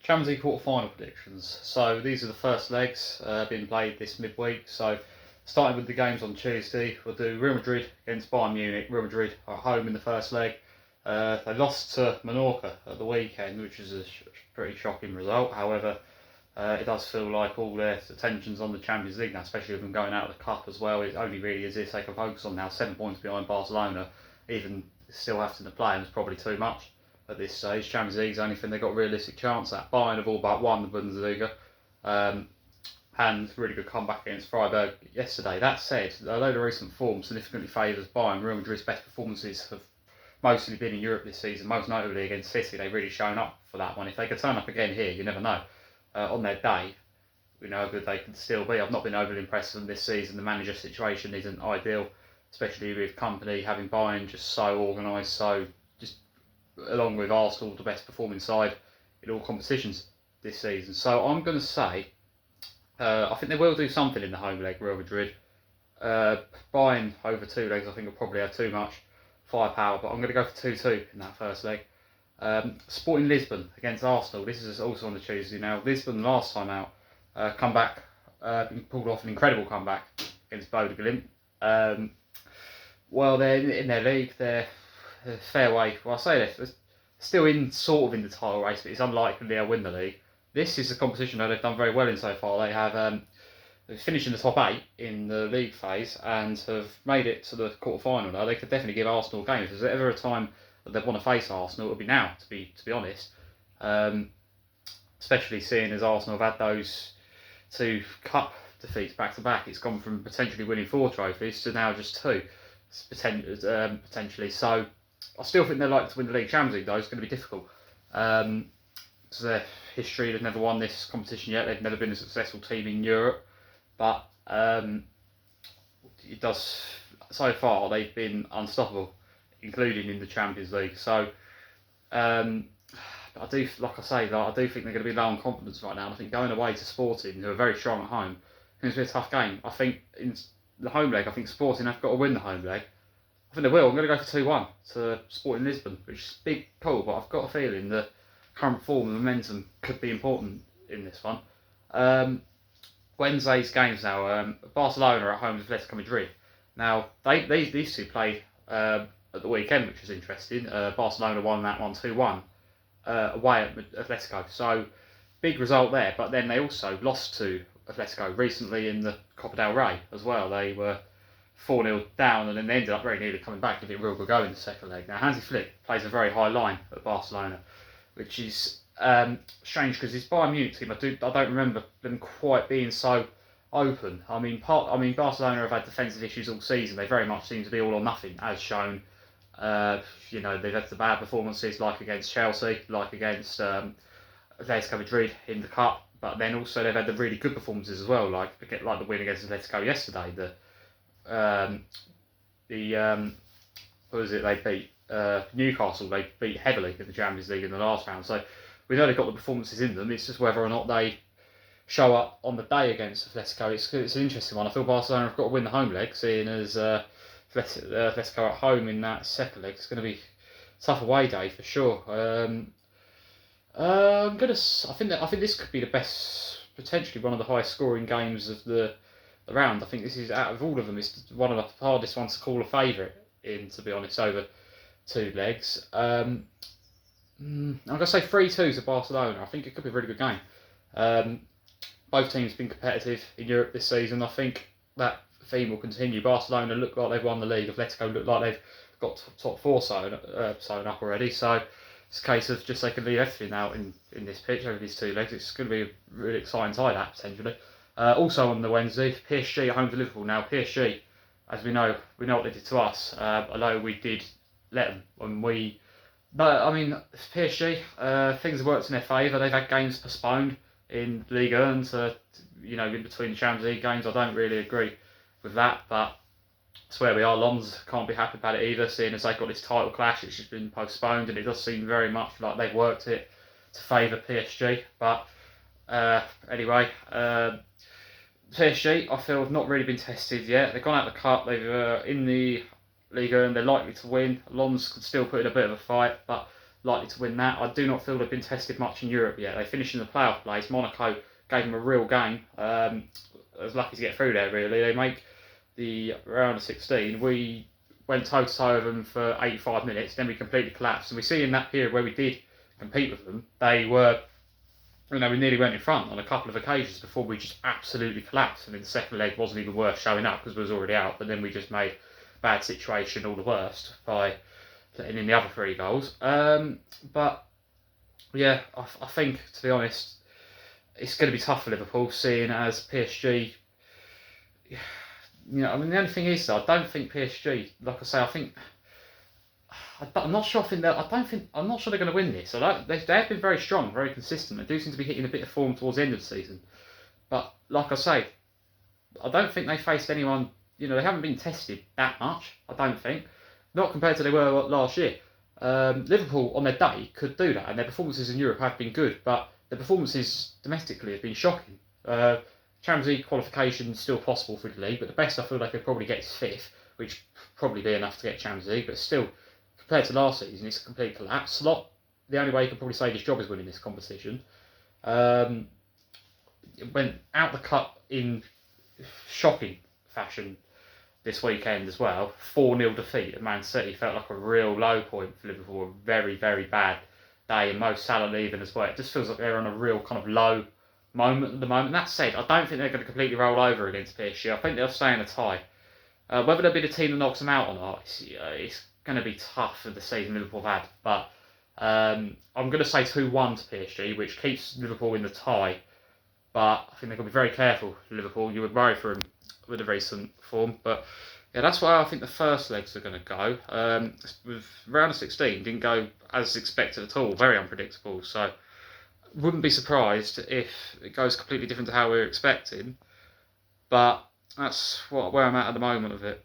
Champions League quarter-final predictions. So these are the first legs being played this midweek. So starting with the games on Tuesday, we'll do Real Madrid against Bayern Munich. Real Madrid are home in the first leg. They lost to Menorca at the weekend, which is a pretty shocking result. However, it does feel like all their attention's on the Champions League now, especially with them going out of the Cup as well. It only really is if they can focus on now 7 points behind Barcelona. Even still having to play them is probably too much at this stage. Champions League's the only thing they've got a realistic chance at. Bayern have all but won the Bundesliga. And really good comeback against Freiburg yesterday. That said, although the recent form significantly favours Bayern, Real Madrid's best performances have mostly been in Europe this season, most notably against City. They've really shown up for that one. If they could turn up again here, you never know. On their day, we know how good they could still be. I've not been overly impressed with them this season. The manager situation isn't ideal, especially with Company having Bayern just so organised, so just along with Arsenal, the best performing side in all competitions this season. So I'm going to say, I think they will do something in the home leg, Real Madrid. Bayern over 2 legs, I think will probably have too much firepower, but I'm going to go for 2-2 in that first leg. Sporting Lisbon against Arsenal. This is also on the Tuesday now. Lisbon last time out, comeback, pulled off an incredible comeback against Bodo Glimt. Well, they're in their league. They're fair way. Well, I say they're still sort of in the title race, but it's unlikely they'll win the league. This is a competition that they've done very well in so far. They have they've finished in the top 8 in the league phase and have made it to the quarter final. Now they could definitely give Arsenal a game. If there's ever a time that they want to face Arsenal, it would be now. To be honest, especially seeing as Arsenal have had those 2 cup defeats back to back. It's gone from potentially winning 4 trophies to now just 2, potentially. So I still think they're likely to win the league. Champions League though is going to be difficult. So their history, they've never won this competition yet. They've never been a successful team in Europe, but it does so far they've been unstoppable, including in the Champions League. So I do, like I say, I do think they're going to be low on confidence right now. And I think going away to Sporting, who are very strong at home, it's going to be a tough game. I think in the home leg, I think Sporting have got to win the home leg. I think they will. I'm going to go for 2-1 to Sporting Lisbon, which is a big call, but I've got a feeling the current form and momentum could be important in this one. Wednesday's games now. Barcelona are at home with Atletico Madrid. Now, these two played at the weekend, which was interesting. Barcelona won that one 2-1 away at Atletico. So, big result there. But then they also lost to Atletico recently in the Copa del Rey as well. They were 4-0 down and then they ended up very nearly coming back, giving it a real good go in the second leg. Now, Hansi Flick plays a very high line at Barcelona, which is strange because this Bayern Munich team, I don't remember them quite being so open. I mean, Barcelona have had defensive issues all season. They very much seem to be all or nothing, as shown. They've had the bad performances, like against Chelsea, like against Atletico Madrid in the cup. But then also they've had the really good performances as well, like the win against Atletico yesterday. What was it? They beat Newcastle. They beat heavily in the Champions League in the last round. So we know they've got the performances in them. It's just whether or not they show up on the day against Atletico. It's an interesting one. I feel Barcelona have got to win the home leg, seeing as Atletico at home in that second leg. It's going to be a tough away day for sure. I think this could be the best, potentially one of the highest scoring games of the round. I think this is, out of all of them, it's one of the hardest ones to call a favourite in, to be honest, over 2 legs. I'm going to say 3-2 to Barcelona. I think it could be a really good game. Both teams have been competitive in Europe this season. I think that theme will continue. Barcelona look like they've won the league. Atletico look like they've got top 4 sewn up already. So it's a case of just they can leave everything out in this pitch over these 2 legs. It's going to be a really exciting tie, that, potentially. Also on the Wednesday, PSG at home to Liverpool. Now, PSG, as we know what they did to us, although we did let them. But I mean, PSG, things have worked in their favour. They've had games postponed in Ligue 1 to, in between the Champions League games. I don't really agree with that, but that's where we are. Lens can't be happy about it either, seeing as they've got this title clash. It's just been postponed, and it does seem very much like they've worked it to favour PSG. But anyway, PSG, I feel, have not really been tested yet. They've gone out of the cup. They've in the Ligue 1, they're likely to win. Lens could still put in a bit of a fight, but likely to win that. I do not feel they've been tested much in Europe yet. They finished in the playoff place. Monaco gave them a real game. I was lucky to get through there, really. They make the round of 16. We went toe-to-toe with them for 85 minutes, then we completely collapsed. And we see in that period where we did compete with them, they were, we nearly went in front on a couple of occasions before we just absolutely collapsed. And then the second leg wasn't even worth showing up because we was already out, but then we just made bad situation all the worst by letting in the other 3 goals. But yeah, I think, to be honest, it's going to be tough for Liverpool, seeing as PSG. The only thing is, though, I don't think PSG. Like I say, I'm not sure. I'm not sure they're going to win this. They have been very strong, very consistent. They do seem to be hitting a bit of form towards the end of the season. But like I say, I don't think they faced anyone. They haven't been tested that much. I don't think, not compared to they were last year. Liverpool on their day could do that, and their performances in Europe have been good, but their performances domestically have been shocking. Champions League qualification is still possible for the league, but the best I feel they could probably get is 5th, which probably be enough to get Champions League, but still, compared to last season, it's a complete collapse. Slot, the only way he can probably save his job is winning this competition. Went out the cup in shocking fashion this weekend as well. 4-0 defeat at Man City felt like a real low point for Liverpool, a very, very bad day, and Mo Salah leaving as well. It just feels like they're on a real kind of low moment at the moment. That said, I don't think they're going to completely roll over against PSG. I think they'll stay in a tie. Whether they'll be the team that knocks them out or not, it's going to be tough for the season Liverpool have had. But I'm going to say 2-1 to PSG, which keeps Liverpool in the tie. But I think they've got to be very careful, Liverpool. You would worry for them with the recent form. But yeah, that's why I think the first legs are going to go. With round of 16, didn't go as expected at all. Very unpredictable. So wouldn't be surprised if it goes completely different to how we were expecting. But that's where I'm at the moment with it.